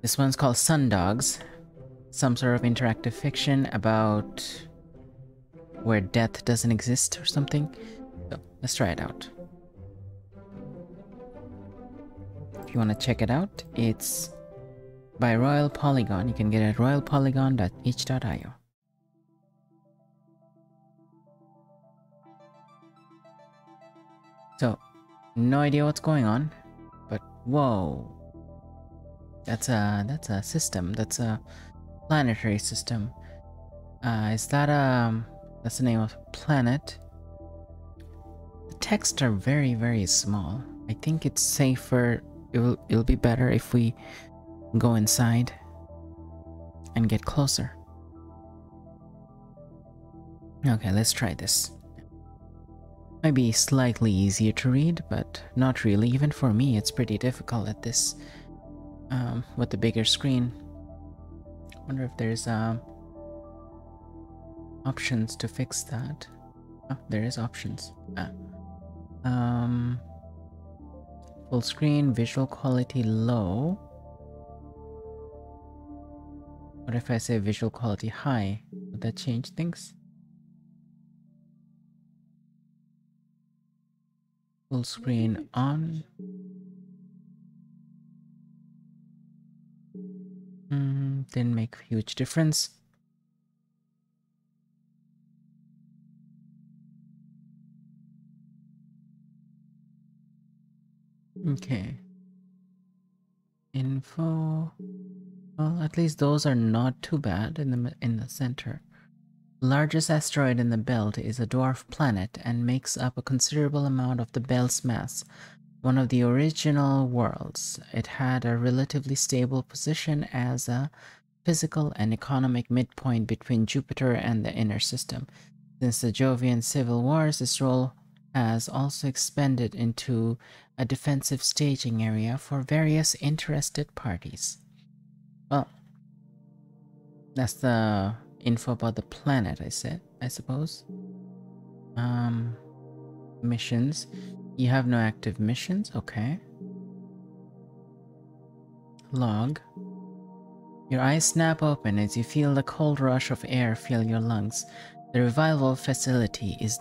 This one's called Sundogs. Some sort of interactive fiction about where death doesn't exist or something. So let's try it out. If you want to check it out, it's by Royal Polygon. You can get it at royalpolygon.h.io. So, no idea what's going on, but whoa. That's a system. That's a planetary system. Is that that's the name of a planet? The texts are very, very small. I think it's safer. It'll be better if we go inside and get closer. Okay, let's try this. Might be slightly easier to read, but not really. Even for me, it's pretty difficult at this. With the bigger screen. Wonder if there's options to fix that. Oh, there is options. Full screen, visual quality low. What if I say visual quality high? Would that change things? Full screen on. Didn't make a huge difference. Okay. Info. Well, at least those are not too bad in the center. Largest asteroid in the belt is a dwarf planet and makes up a considerable amount of the belt's mass. One of the original worlds, it had a relatively stable position as a physical and economic midpoint between Jupiter and the inner system. Since the Jovian civil wars, this role has also expanded into a defensive staging area for various interested parties. Well, that's the info about the planet, I suppose. Missions. You have no active missions, okay. Log. Your eyes snap open as you feel the cold rush of air fill your lungs. The revival facility is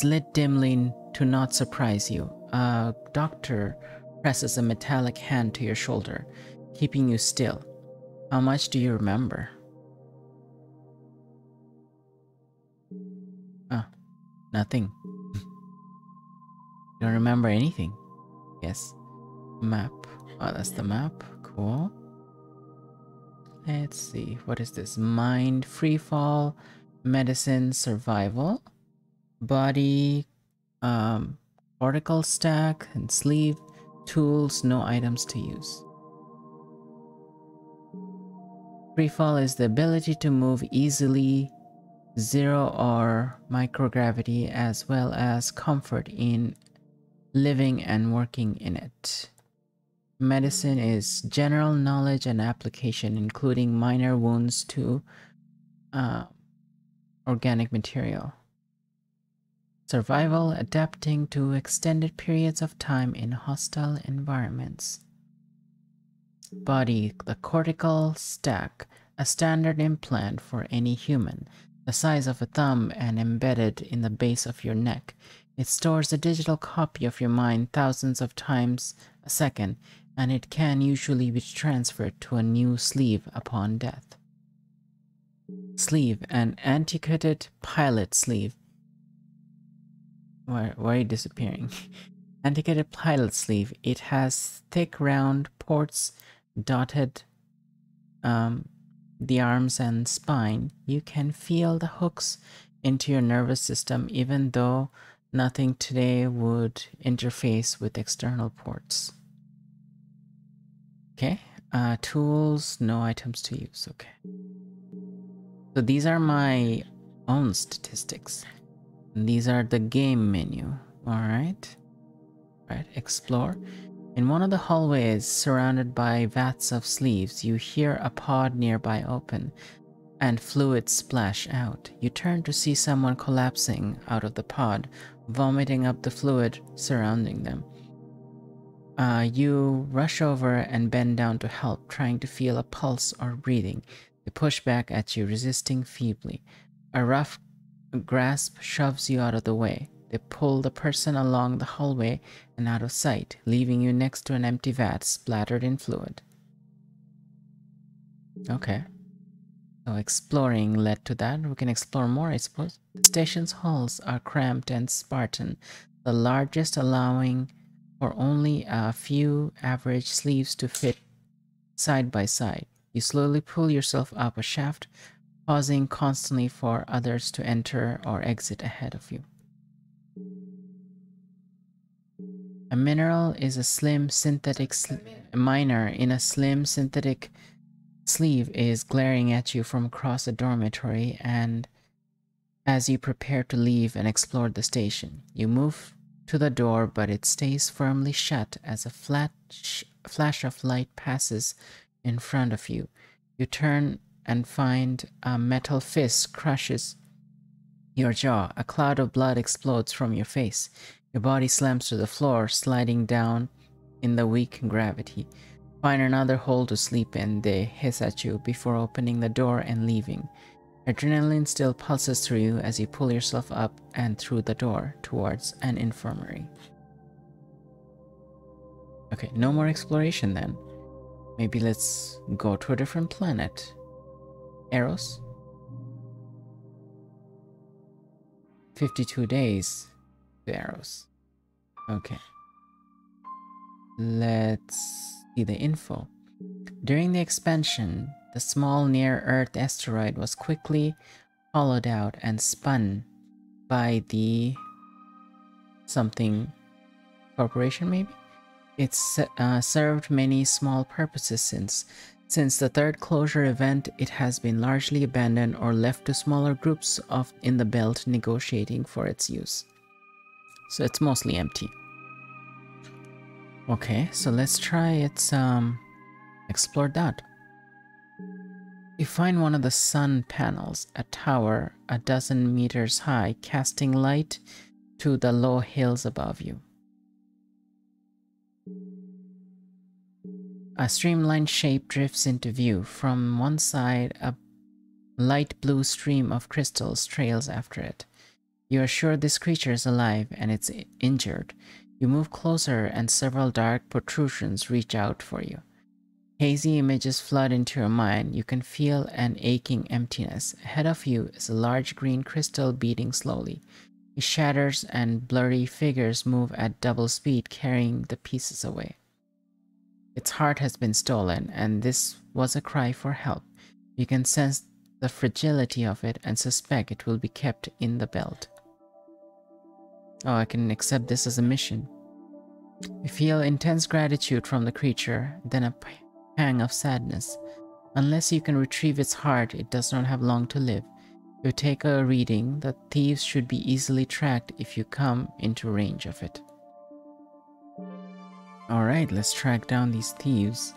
lit dimly to not surprise you. A doctor presses a metallic hand to your shoulder, keeping you still. How much do you remember? Ah, nothing. You don't remember anything. Yes. Map. Oh, that's the map. Cool. Let's see. What is this? Mind, free fall, medicine, survival, body, cortical stack, and sleeve, tools, no items to use. Free fall is the ability to move easily, zero or microgravity, as well as comfort in living and working in it. Medicine is general knowledge and application, including minor wounds to organic material. Survival, adapting to extended periods of time in hostile environments. Body, the cortical stack, a standard implant for any human, the size of a thumb and embedded in the base of your neck. It stores a digital copy of your mind thousands of times a second, and it can usually be transferred to a new sleeve upon death. Sleeve, an antiquated pilot sleeve. Why are you disappearing? Antiquated pilot sleeve. It has thick round ports dotted the arms and spine. You can feel the hooks into your nervous system, even though nothing today would interface with external ports. Okay, tools, no items to use, okay. So these are my own statistics. And these are the game menu, alright. Right, explore. In one of the hallways surrounded by vats of sleeves, you hear a pod nearby open and fluid splash out. You turn to see someone collapsing out of the pod, vomiting up the fluid surrounding them. You rush over and bend down to help, trying to feel a pulse or breathing. They push back at you, resisting feebly. A rough grasp shoves you out of the way. They pull the person along the hallway and out of sight, leaving you next to an empty vat splattered in fluid. Okay. So exploring led to that. We can explore more, I suppose. The station's halls are cramped and Spartan, the largest allowing for only a few average sleeves to fit side by side. You slowly pull yourself up a shaft, pausing constantly for others to enter or exit ahead of you. A mineral is a slim synthetic miner in a slim synthetic sleeve is glaring at you from across the dormitory, and as you prepare to leave and explore the station, you move to the door, but it stays firmly shut as a flash of light passes in front of you. You turn and find a metal fist crushes your jaw. A cloud of blood explodes from your face. Your body slams to the floor, sliding down in the weak gravity. Find another hole to sleep in. They hiss at you before opening the door and leaving. Adrenaline still pulses through you as you pull yourself up and through the door towards an infirmary. Okay, no more exploration then. Maybe let's go to a different planet. Eros? 52 days to Eros. Okay. Let's see the info. During the expansion, the small near-Earth asteroid was quickly hollowed out and spun by the something corporation, maybe? It's served many small purposes since the third closure event. It has been largely abandoned or left to smaller groups in the belt negotiating for its use. So it's mostly empty. Okay, so let's try its explore that. You find one of the sun panels, a tower a dozen meters high, casting light to the low hills above you. A streamlined shape drifts into view. From one side, a light blue stream of crystals trails after it. You are sure this creature is alive and it's injured. You move closer and several dark protrusions reach out for you. Hazy images flood into your mind. You can feel an aching emptiness. Ahead of you is a large green crystal beating slowly. It shatters and blurry figures move at double speed, carrying the pieces away. Its heart has been stolen, and this was a cry for help. You can sense the fragility of it and suspect it will be kept in the belt. Oh, I can accept this as a mission. You feel intense gratitude from the creature, then a pang of sadness. Unless you can retrieve its heart, it does not have long to live. You take a reading that thieves should be easily tracked if you come into range of it. Alright, let's track down these thieves.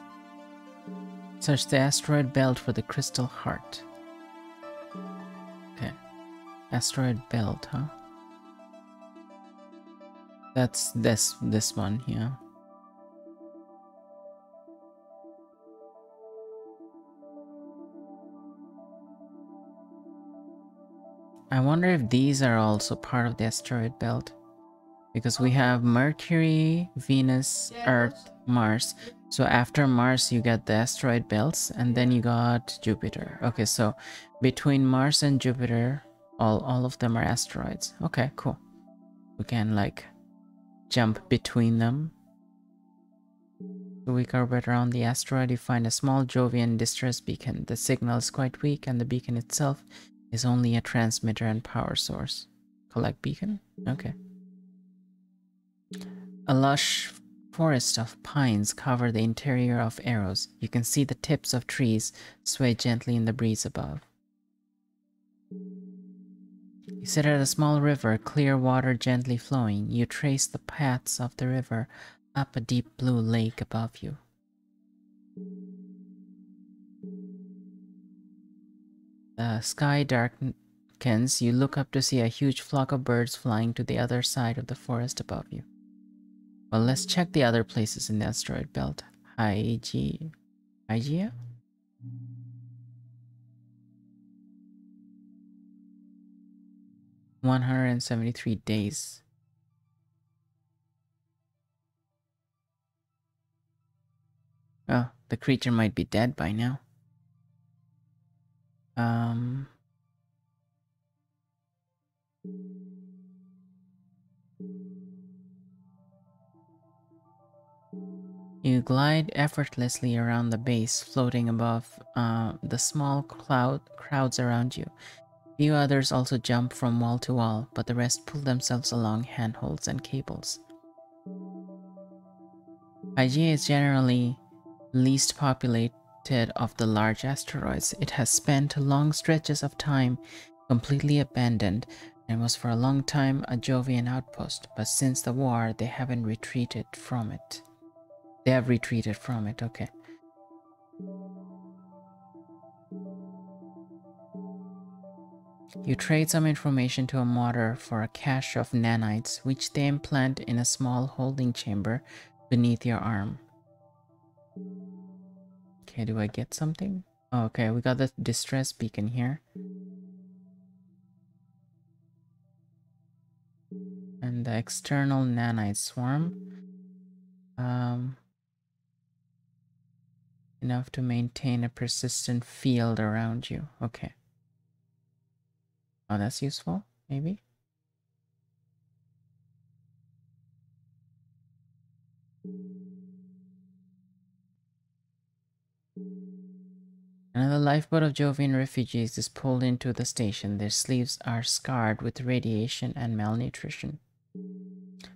Search the asteroid belt for the crystal heart. Okay. Asteroid belt, huh? That's this one here. I wonder if these are also part of the asteroid belt. Because we have Mercury, Venus, Earth, Mars. So after Mars you got the asteroid belts, and then you got Jupiter. Okay, so between Mars and Jupiter, all of them are asteroids. Okay, cool. We can like jump between them. So we orbit around the asteroid. You find a small Jovian distress beacon. The signal is quite weak, and the beacon itself is only a transmitter and power source. Collect beacon? Okay. A lush forest of pines cover the interior of Eros. You can see the tips of trees sway gently in the breeze above. You sit at a small river, clear water gently flowing. You trace the paths of the river up a deep blue lake above you. The sky darkens. You look up to see a huge flock of birds flying to the other side of the forest above you. Well, let's check the other places in the asteroid belt. Hygeia? 173 days. Oh, the creature might be dead by now. You glide effortlessly around the base, floating above the small crowds around you. Few others also jump from wall to wall, but the rest pull themselves along handholds and cables. Hygeia is generally least populated of the large asteroids. It has spent long stretches of time completely abandoned and was for a long time a Jovian outpost, but since the war they haven't retreated from it. They have retreated from it, okay. You trade some information to a modder for a cache of nanites, which they implant in a small holding chamber beneath your arm. Okay, do I get something? Oh, okay, we got the distress beacon here. And the external nanite swarm. Enough to maintain a persistent field around you. Okay. Oh, that's useful, maybe? Another lifeboat of Jovian refugees is pulled into the station. Their sleeves are scarred with radiation and malnutrition.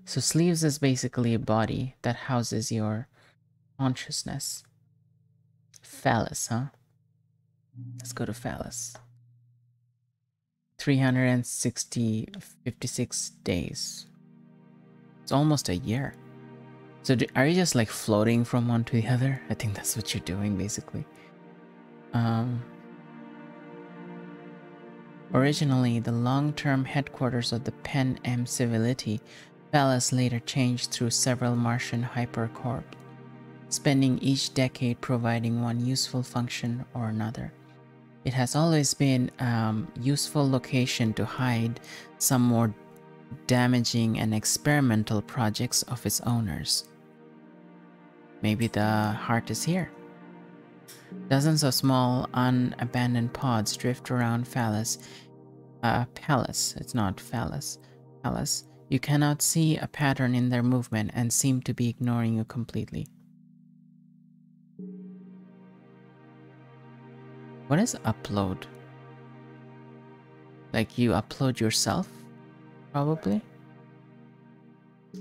So sleeves is basically a body that houses your consciousness. Phallus, huh? Let's go to Phallus. 56 days. It's almost a year. So are you just like floating from one to the other? I think that's what you're doing basically. Originally the long-term headquarters of the Pen M civility, Phallus later changed through several Martian hypercorps, spending each decade providing one useful function or another. It has always been a useful location to hide some more damaging and experimental projects of its owners. Maybe the heart is here. Dozens of small, unabandoned pods drift around Phallus. Palace, it's not Phallus. Palace. You cannot see a pattern in their movement and seem to be ignoring you completely. What is upload? Like you upload yourself? Probably?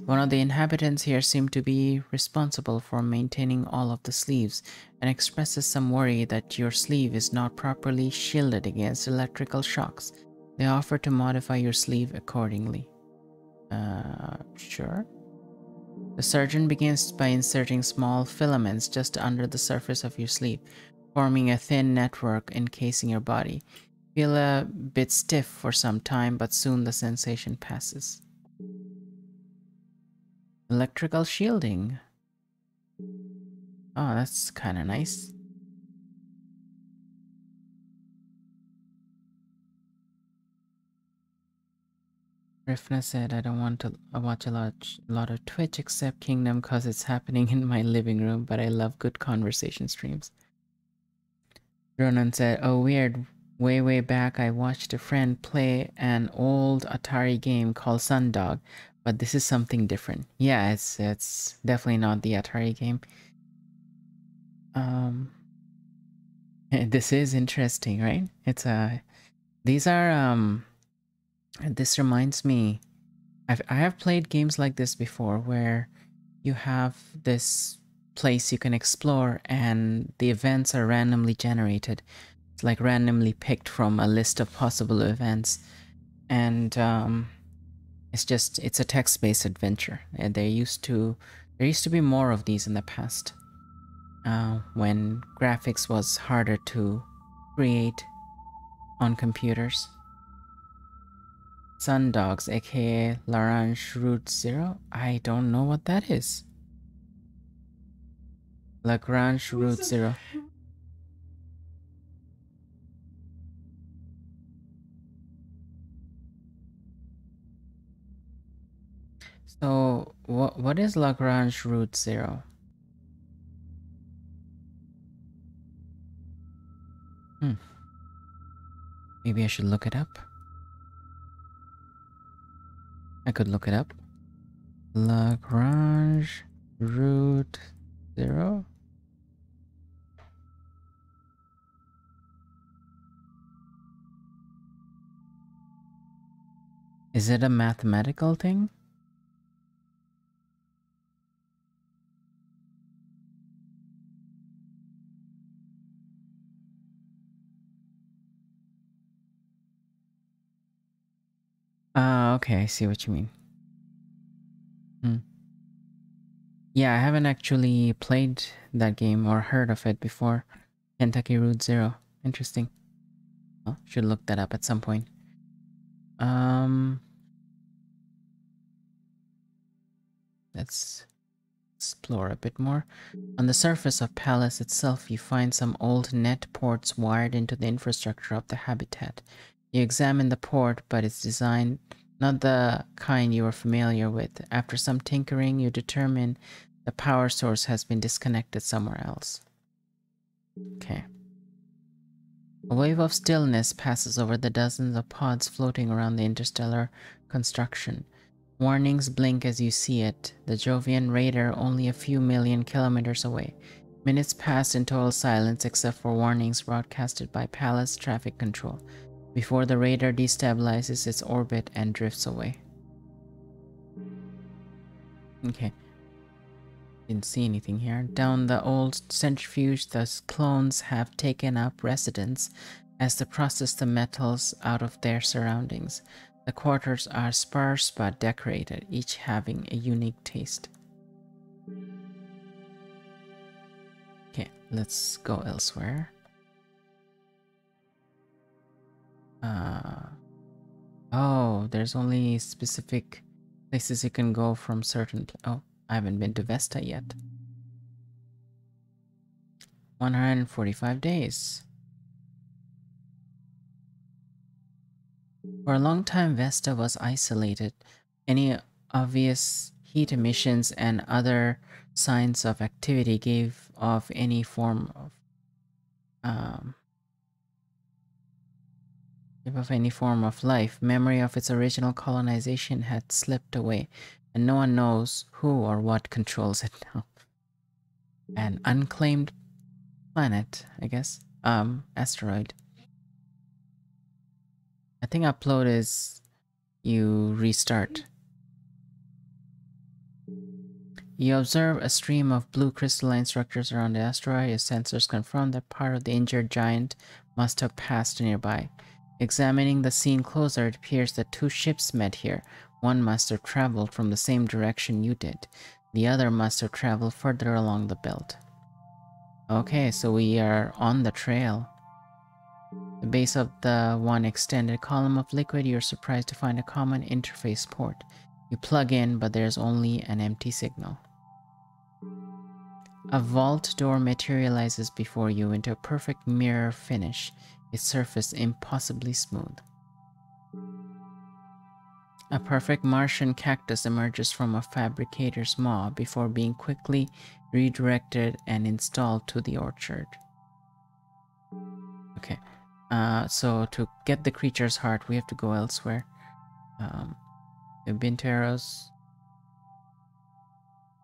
One of the inhabitants here seemed to be responsible for maintaining all of the sleeves and expresses some worry that your sleeve is not properly shielded against electrical shocks. They offer to modify your sleeve accordingly. Sure. The surgeon begins by inserting small filaments just under the surface of your sleeve, forming a thin network encasing your body. Feel a bit stiff for some time, but soon the sensation passes. Electrical shielding. Oh, that's kind of nice. Rifna said, I don't want to watch a lot of Twitch except Kingdom because it's happening in my living room, but I love good conversation streams. Ronan said, oh weird, way back I watched a friend play an old Atari game called Sundog, but this is something different. Yeah, it's definitely not the Atari game. This is interesting, right? It's these are this reminds me, I have played games like this before where you have this place you can explore and the events are randomly generated. It's like randomly picked from a list of possible events, and it's a text-based adventure. And there used to be more of these in the past, when graphics was harder to create on computers. Sundogs, aka Larange Route 0? I don't know what that is. Lagrange Route 0. So, what is Lagrange Route 0? Maybe I should look it up. I could look it up. Lagrange Route 0? Is it a mathematical thing? Ah, okay, I see what you mean. Yeah, I haven't actually played that game or heard of it before. Kentucky Route Zero. Interesting. Well, should look that up at some point. Let's explore a bit more. On the surface of Palace itself, you find some old net ports wired into the infrastructure of the habitat. You examine the port, but its design, not the kind you are familiar with. After some tinkering, you determine the power source has been disconnected somewhere else. Okay. A wave of stillness passes over the dozens of pods floating around the interstellar construction. Warnings blink as you see it, the Jovian raider only a few million kilometers away. Minutes pass in total silence except for warnings broadcasted by Palace traffic control, before the raider destabilizes its orbit and drifts away. Okay. Didn't see anything here. Down the old centrifuge, the clones have taken up residence as they process the metals out of their surroundings. The quarters are sparse but decorated, each having a unique taste. Okay, let's go elsewhere. Oh, there's only specific places you can go from certain... Oh, I haven't been to Vesta yet. 145 days. For a long time, Vesta was isolated. Any obvious heat emissions and other signs of activity gave off any form of life. Memory of its original colonization had slipped away, and no one knows who or what controls it now. An unclaimed planet, I guess. Asteroid. I think upload is you restart. You observe a stream of blue crystalline structures around the asteroid. Your sensors confirm that part of the injured giant must have passed nearby. Examining the scene closer, it appears that two ships met here. One must have traveled from the same direction you did. The other must have traveled further along the belt. Okay, so we are on the trail. The base of the one extended column of liquid, you're surprised to find a common interface port. You plug in, but there's only an empty signal. A vault door materializes before you into a perfect mirror finish, its surface impossibly smooth. A perfect Martian cactus emerges from a fabricator's maw before being quickly redirected and installed to the orchard. Okay, so to get the creature's heart, we have to go elsewhere. The Binteros.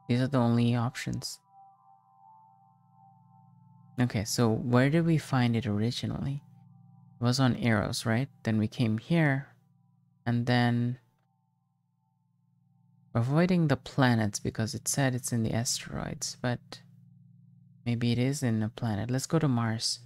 These are the only options. Okay, so where did we find it originally? It was on Eros, right? Then we came here, and then avoiding the planets because it said it's in the asteroids, but maybe it is in a planet. Let's go to Mars.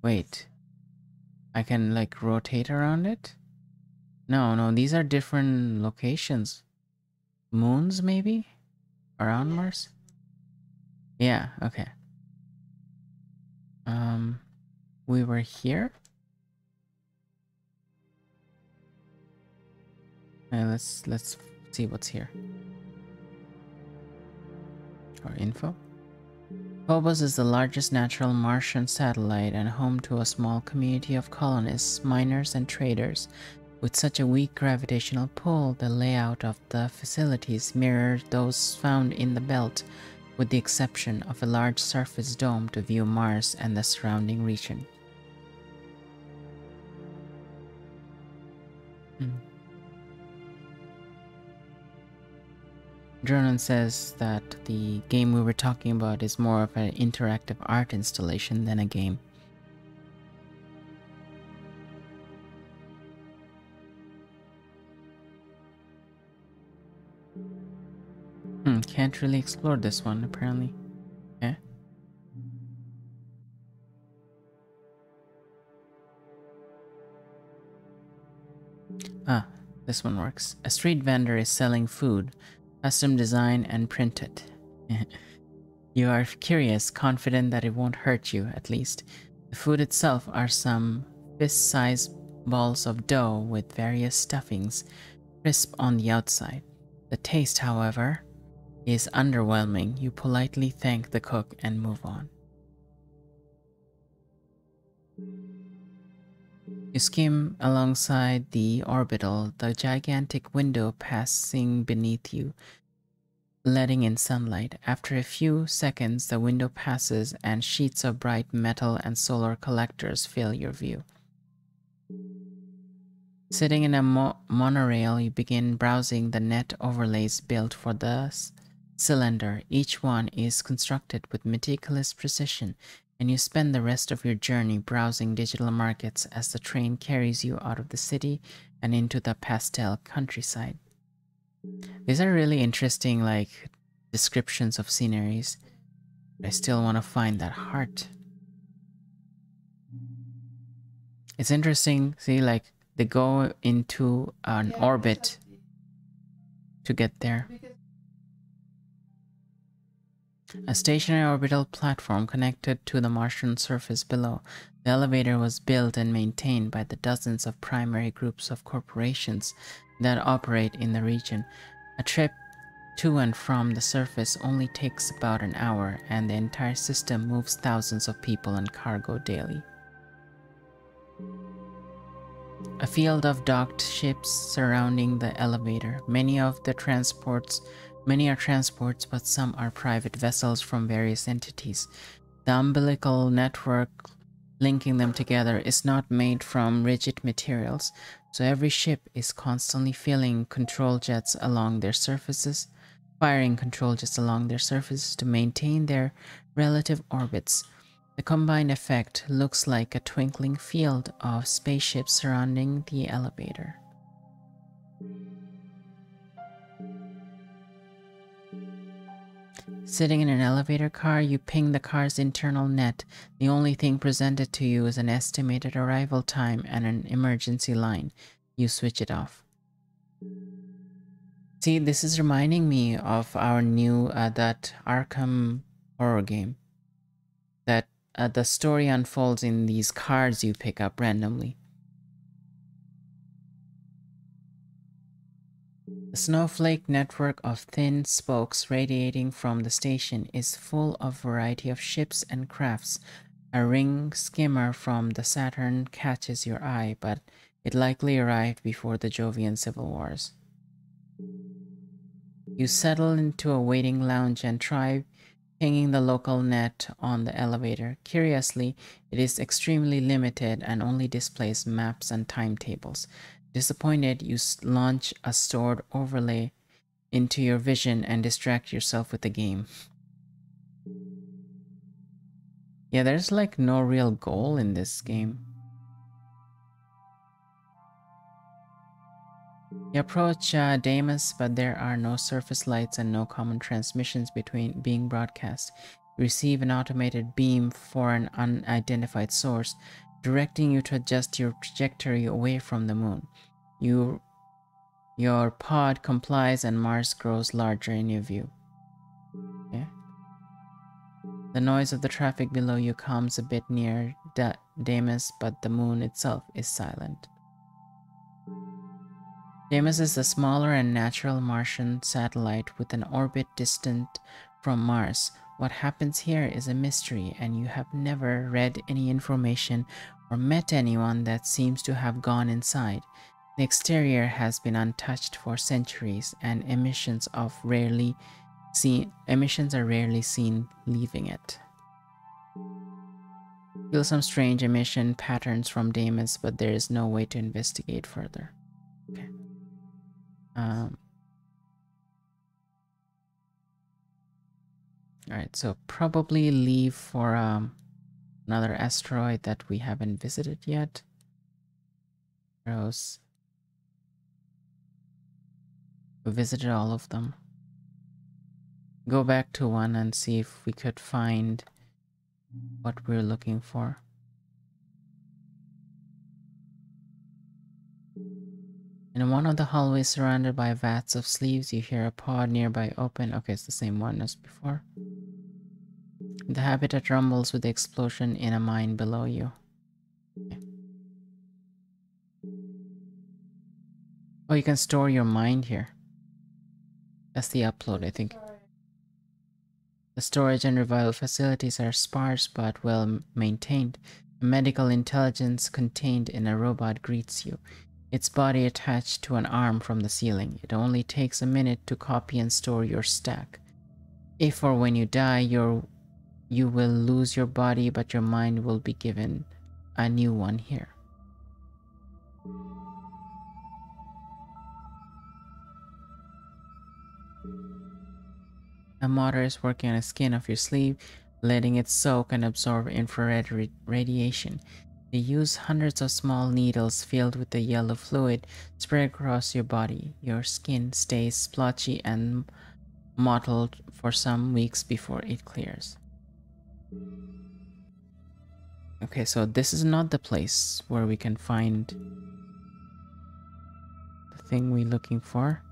Wait, I can like rotate around it? No, these are different locations. Moons, maybe? Around Mars? Yeah, okay. We were here? Let's see what's here. Or info. Phobos is the largest natural Martian satellite and home to a small community of colonists, miners, and traders. With such a weak gravitational pull, the layout of the facilities mirror those found in the belt, with the exception of a large surface dome to view Mars and the surrounding region. Dronan says that the game we were talking about is more of an interactive art installation than a game. Can't really explore this one, apparently. Okay. Ah, this one works. A street vendor is selling food, custom designed and printed. You are curious, confident that it won't hurt you, at least. The food itself are some fist-sized balls of dough with various stuffings, crisp on the outside. The taste, however, is underwhelming. You politely thank the cook and move on. You skim alongside the orbital, the gigantic window passing beneath you, letting in sunlight. After a few seconds, the window passes and sheets of bright metal and solar collectors fill your view. Sitting in a monorail, you begin browsing the net overlays built for the cylinder. Each one is constructed with meticulous precision, and you spend the rest of your journey browsing digital markets as the train carries you out of the city and into the pastel countryside. These are really interesting, like, descriptions of sceneries. But I still want to find that heart. It's interesting, see, like, they go into an orbit to get there. A stationary orbital platform connected to the Martian surface below. The elevator was built and maintained by the dozens of primary groups of corporations that operate in the region. A trip to and from the surface only takes about an hour, and the entire system moves thousands of people and cargo daily. A field of docked ships surrounding the elevator. Many are transports, but some are private vessels from various entities. The umbilical network linking them together is not made from rigid materials, so every ship is constantly firing control jets along their surfaces to maintain their relative orbits. The combined effect looks like a twinkling field of spaceships surrounding the elevator. Sitting in an elevator car, you ping the car's internal net. The only thing presented to you is an estimated arrival time and an emergency line. You switch it off. See, this is reminding me of our new that Arkham horror game. That the story unfolds in these cards you pick up randomly. The snowflake network of thin spokes radiating from the station is full of variety of ships and crafts. A ring skimmer from the Saturn catches your eye, but it likely arrived before the Jovian Civil Wars. You settle into a waiting lounge and try pinging the local net on the elevator. Curiously, it is extremely limited and only displays maps and timetables. Disappointed, you launch a stored overlay into your vision and distract yourself with the game. Yeah, there's like no real goal in this game. You approach Deimos, but there are no surface lights and no common transmissions being broadcast. You receive an automated beam for an unidentified source, directing you to adjust your trajectory away from the moon. Your pod complies and Mars grows larger in your view. Okay. The noise of the traffic below you calms a bit near Deimos, but the moon itself is silent. Deimos is a smaller and natural Martian satellite with an orbit distant from Mars. What happens here is a mystery, and you have never read any information or met anyone that seems to have gone inside. The exterior has been untouched for centuries, and emissions are rarely seen leaving it. Feel some strange emission patterns from Deimos, but there is no way to investigate further. Okay. Alright, so probably leave for another asteroid that we haven't visited yet. Rose. We visited all of them. Go back to one and see if we could find what we're looking for. In one of the hallways surrounded by vats of sleeves, you hear a pod nearby open. Okay, it's the same one as before. The habitat rumbles with the explosion in a mine below you. Okay. Oh, you can store your mind here. That's the upload, I think. The storage and revival facilities are sparse but well maintained. Medical intelligence contained in a robot greets you, its body attached to an arm from the ceiling. It only takes a minute to copy and store your stack. If or when you die, you will lose your body, but your mind will be given a new one here. A modder is working on the skin of your sleeve, letting it soak and absorb infrared radiation. They use hundreds of small needles filled with the yellow fluid spread across your body. Your skin stays splotchy and mottled for some weeks before it clears. Okay, so this is not the place where we can find the thing we're looking for.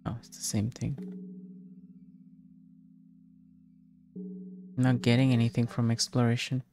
Oh, it's the same thing. I'm not getting anything from exploration.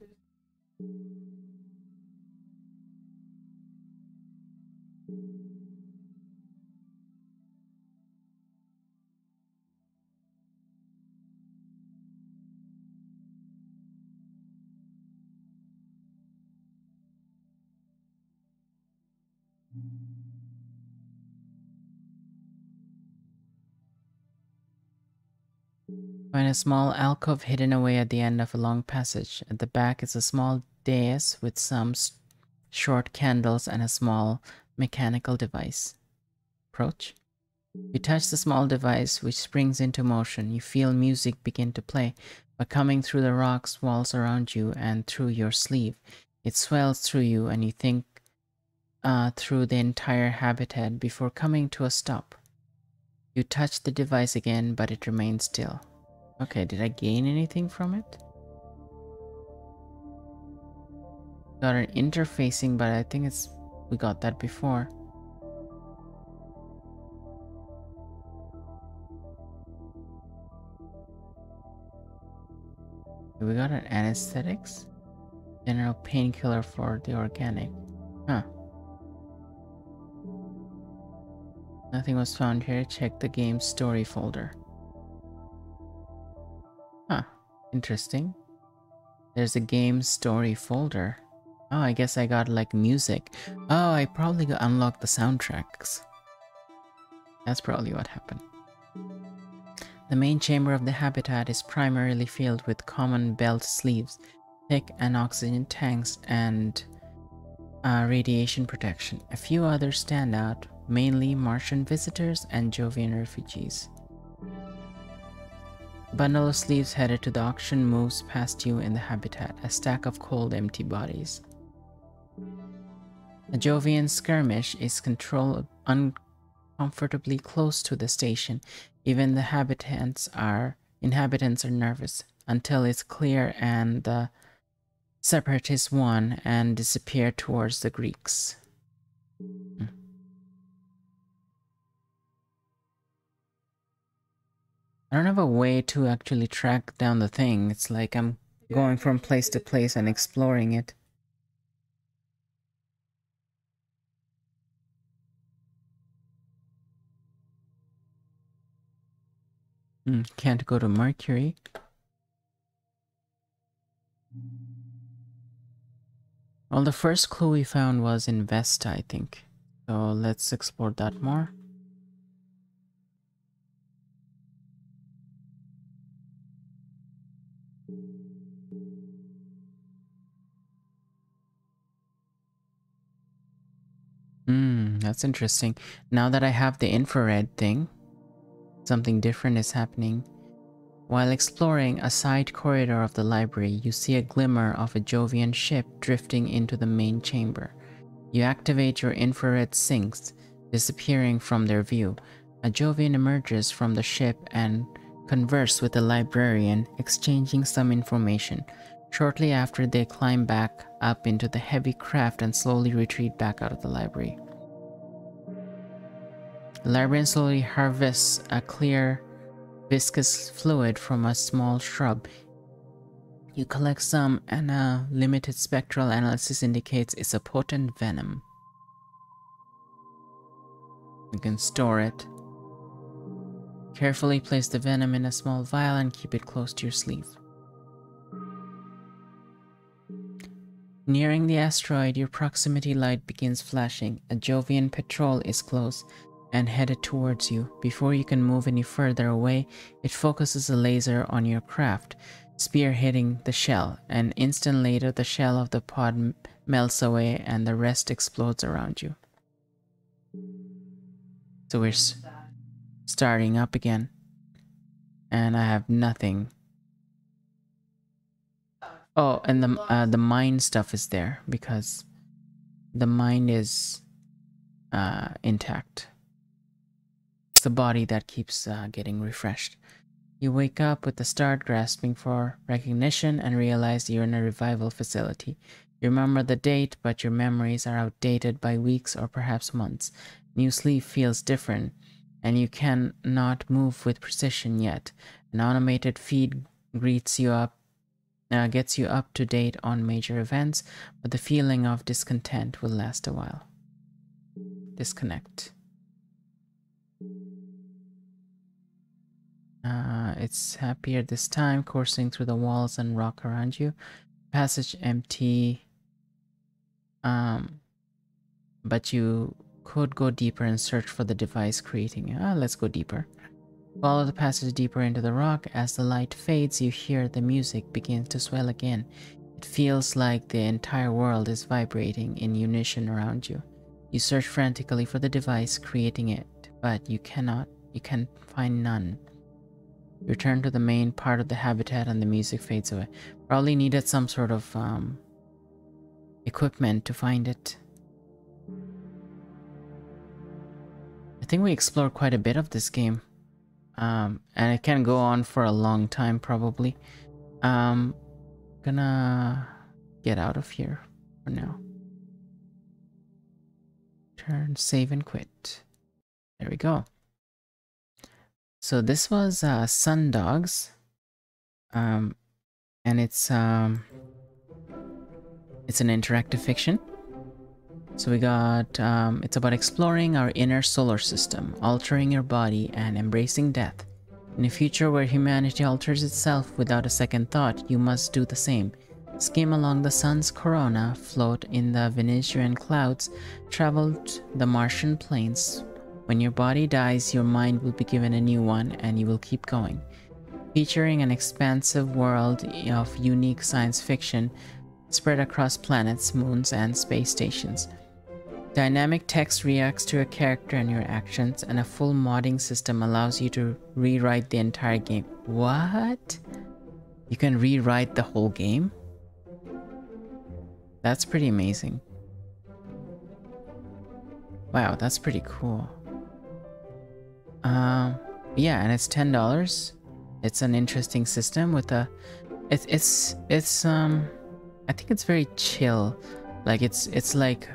Find a small alcove hidden away at the end of a long passage. At the back is a small dais with some short candles and a small mechanical device. Approach. You touch the small device, which springs into motion. You feel music begin to play, but coming through the rocks walls around you and through your sleeve. It swells through you and you think through the entire habitat before coming to a stop. You touch the device again, but it remains still. Okay, did I gain anything from it? Got an interfacing, but I think we got that before. We got an anesthetics, general painkiller for the organic. Huh. Nothing was found here. Check the game story folder. Huh. Interesting. There's a game story folder. Oh, I guess I got like music. Oh, I probably unlocked the soundtracks. That's probably what happened. The main chamber of the habitat is primarily filled with common belt sleeves, thick and oxygen tanks, and radiation protection. A few others stand out, mainly Martian visitors and Jovian refugees. Bundle of sleeves headed to the auction moves past you in the habitat, a stack of cold, empty bodies. A Jovian skirmish is controlled uncomfortably close to the station. Even the inhabitants are nervous until it's clear and the separatists won and disappear towards the Greeks. I don't have a way to actually track down the thing. It's like I'm going from place to place and exploring it. Can't go to Mercury. Well, the first clue we found was in Vesta, I think. So let's explore that more. That's interesting. Now that I have the infrared thing, something different is happening. While exploring a side corridor of the library, you see a glimmer of a Jovian ship drifting into the main chamber. You activate your infrared sinks, disappearing from their view. A Jovian emerges from the ship and converses with the librarian, exchanging some information. Shortly after, they climb back up into the heavy craft and slowly retreat back out of the library. The librarian slowly harvests a clear, viscous fluid from a small shrub. You collect some, and a limited spectral analysis indicates it's a potent venom. You can store it. Carefully place the venom in a small vial and keep it close to your sleeve. Nearing the asteroid, your proximity light begins flashing. A Jovian patrol is close and headed towards you. Before you can move any further away, it focuses a laser on your craft, spearheading the shell. An instant later, the shell of the pod melts away and the rest explodes around you. So we're starting up again. And I have nothing. Oh, and the mine stuff is there because the mine is intact. It's the body that keeps getting refreshed. You wake up with the start grasping for recognition and realize you're in a revival facility. You remember the date, but your memories are outdated by weeks or perhaps months. New sleep feels different, and you cannot move with precision yet. An automated feed gets you up to date on major events, but the feeling of discontent will last a while. Disconnect. It's happier this time, coursing through the walls and rock around you. Passage empty. But you could go deeper and search for the device creating it. Let's go deeper. Follow the passage deeper into the rock. As the light fades, you hear the music begin to swell again. It feels like the entire world is vibrating in unison around you. You search frantically for the device creating it, but you can find none. You return to the main part of the habitat and the music fades away. Probably needed some sort of equipment to find it. I think we explored quite a bit of this game. And it can go on for a long time probably. Gonna get out of here for now. Turn, save and quit. There we go. So this was Sundogs. And it's an interactive fiction. So we got, it's about exploring our inner solar system, altering your body, and embracing death. In a future where humanity alters itself without a second thought, you must do the same. Skim along the sun's corona, float in the Venusian clouds, travel the Martian plains. When your body dies, your mind will be given a new one, and you will keep going. Featuring an expansive world of unique science fiction spread across planets, moons, and space stations. Dynamic text reacts to a character and your actions, and a full modding system allows you to rewrite the entire game. What? You can rewrite the whole game? That's pretty amazing. Wow, that's pretty cool. Yeah, and it's $10. It's an interesting system with a it's I think it's very chill. Like it's like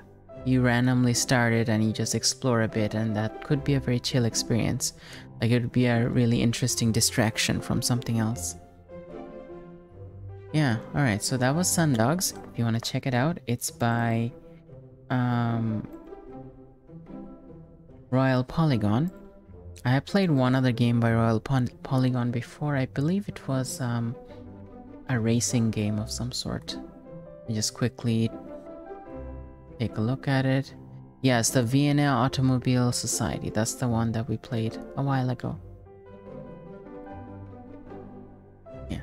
you randomly start it and you just explore a bit, and that could be a very chill experience. Like it would be a really interesting distraction from something else. Yeah, alright, so that was Sundogs. If you want to check it out, it's by Royal Polygon. I have played one other game by Royal Polygon before. I believe it was a racing game of some sort. Just quickly take a look at it. Yes, the Vienna Automobile Society. That's the one that we played a while ago. Yeah.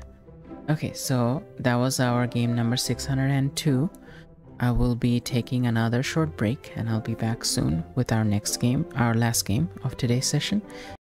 Okay, so that was our game number 602. I will be taking another short break and I'll be back soon with our next game, our last game of today's session.